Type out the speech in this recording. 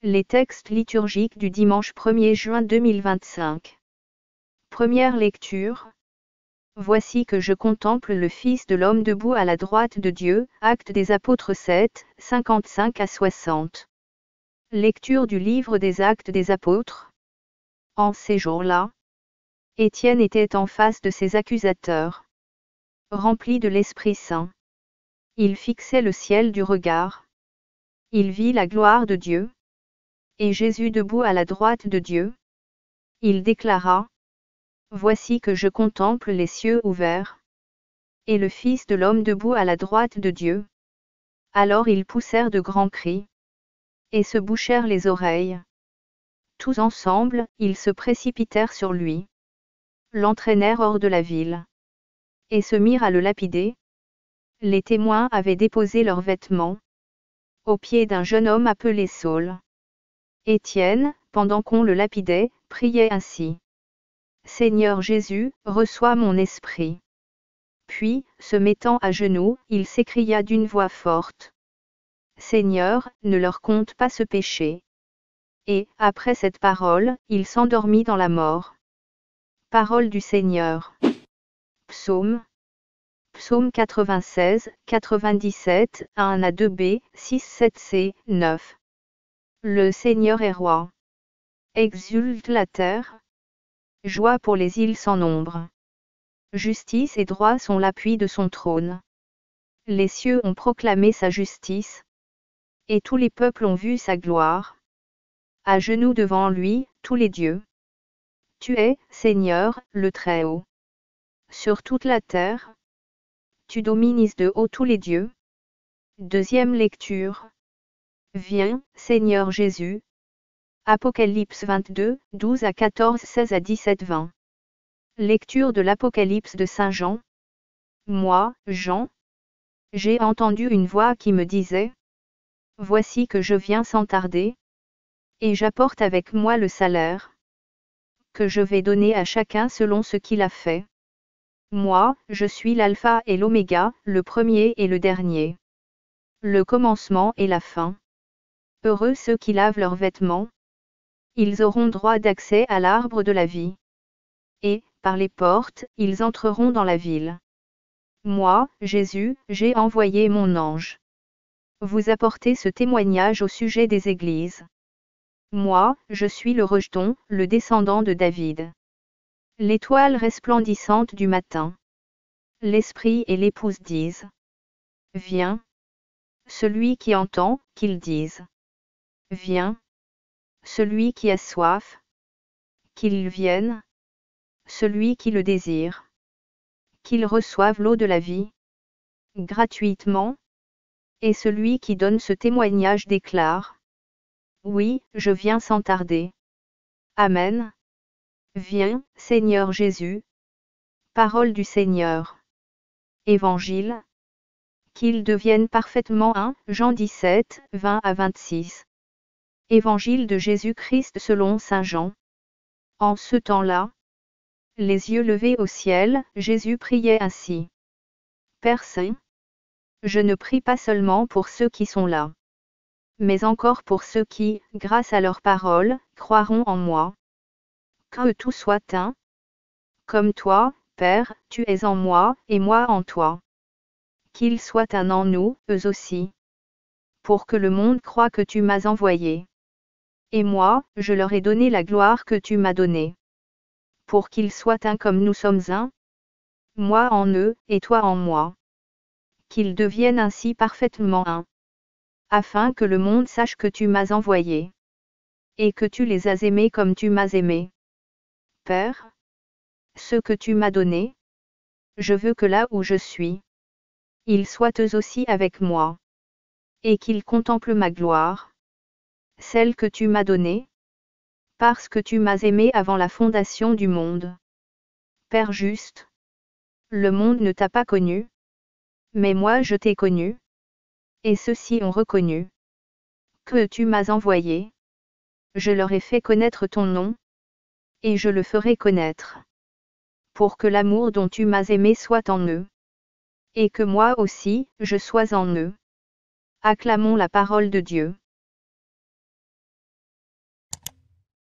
Les textes liturgiques du dimanche 1er juin 2025. Première lecture. Voici que je contemple le Fils de l'homme debout à la droite de Dieu. Actes des Apôtres 7, 55 à 60. Lecture du livre des Actes des Apôtres. En ces jours-là, Étienne était en face de ses accusateurs. Rempli de l'Esprit Saint, il fixait le ciel du regard. Il vit la gloire de Dieu. Et Jésus debout à la droite de Dieu. Il déclara: Voici que je contemple les cieux ouverts. Et le Fils de l'homme debout à la droite de Dieu. Alors ils poussèrent de grands cris. Et se bouchèrent les oreilles. Tous ensemble, ils se précipitèrent sur lui. L'entraînèrent hors de la ville. Et se mirent à le lapider. Les témoins avaient déposé leurs vêtements aux pieds d'un jeune homme appelé Saul. Étienne, pendant qu'on le lapidait, priait ainsi: Seigneur Jésus, reçois mon esprit. Puis, se mettant à genoux, il s'écria d'une voix forte: Seigneur, ne leur compte pas ce péché. Et, après cette parole, il s'endormit dans la mort. Parole du Seigneur. Psaume 96, 97, 1 à 2b, 6, 7c, 9. Le Seigneur est roi. Exulte la terre. Joie pour les îles sans nombre. Justice et droit sont l'appui de son trône. Les cieux ont proclamé sa justice. Et tous les peuples ont vu sa gloire. À genoux devant lui, tous les dieux. Tu es, Seigneur, le Très-Haut. Sur toute la terre. Tu domines de haut tous les dieux. Deuxième lecture. Viens, Seigneur Jésus. Apocalypse 22, 12 à 14, 16 à 17, 20. Lecture de l'Apocalypse de Saint Jean. Moi, Jean, j'ai entendu une voix qui me disait: Voici que je viens sans tarder. Et j'apporte avec moi le salaire que je vais donner à chacun selon ce qu'il a fait. Moi, je suis l'alpha et l'oméga, le premier et le dernier. Le commencement et la fin. Heureux ceux qui lavent leurs vêtements. Ils auront droit d'accès à l'arbre de la vie. Et, par les portes, ils entreront dans la ville. Moi, Jésus, j'ai envoyé mon ange. Vous apportez ce témoignage au sujet des églises. Moi, je suis le rejeton, le descendant de David. L'étoile resplendissante du matin. L'Esprit et l'épouse disent: Viens. Celui qui entend, qu'il dise: Viens. Celui qui a soif, qu'il vienne. Celui qui le désire, qu'il reçoive l'eau de la vie gratuitement. Et celui qui donne ce témoignage déclare: Oui, je viens sans tarder. Amen. Viens, Seigneur Jésus. Parole du Seigneur. Évangile. Qu'ils deviennent parfaitement un. Jean 17, 20 à 26. Évangile de Jésus-Christ selon saint Jean. En ce temps-là, les yeux levés au ciel, Jésus priait ainsi: Père Saint, je ne prie pas seulement pour ceux qui sont là, mais encore pour ceux qui, grâce à leur parole, croiront en moi. Que tout soit un. Comme toi, Père, tu es en moi, et moi en toi. Qu'ils soient un en nous, eux aussi. Pour que le monde croie que tu m'as envoyé. Et moi, je leur ai donné la gloire que tu m'as donnée. Pour qu'ils soient un comme nous sommes un. Moi en eux, et toi en moi. Qu'ils deviennent ainsi parfaitement un. Afin que le monde sache que tu m'as envoyé. Et que tu les as aimés comme tu m'as aimé. Père, ce que tu m'as donné, je veux que là où je suis, ils soient eux aussi avec moi. Et qu'ils contemplent ma gloire, celle que tu m'as donnée, parce que tu m'as aimé avant la fondation du monde. Père juste, le monde ne t'a pas connu, mais moi je t'ai connu, et ceux-ci ont reconnu que tu m'as envoyé. Je leur ai fait connaître ton nom, et je le ferai connaître, pour que l'amour dont tu m'as aimé soit en eux, et que moi aussi, je sois en eux. Acclamons la parole de Dieu.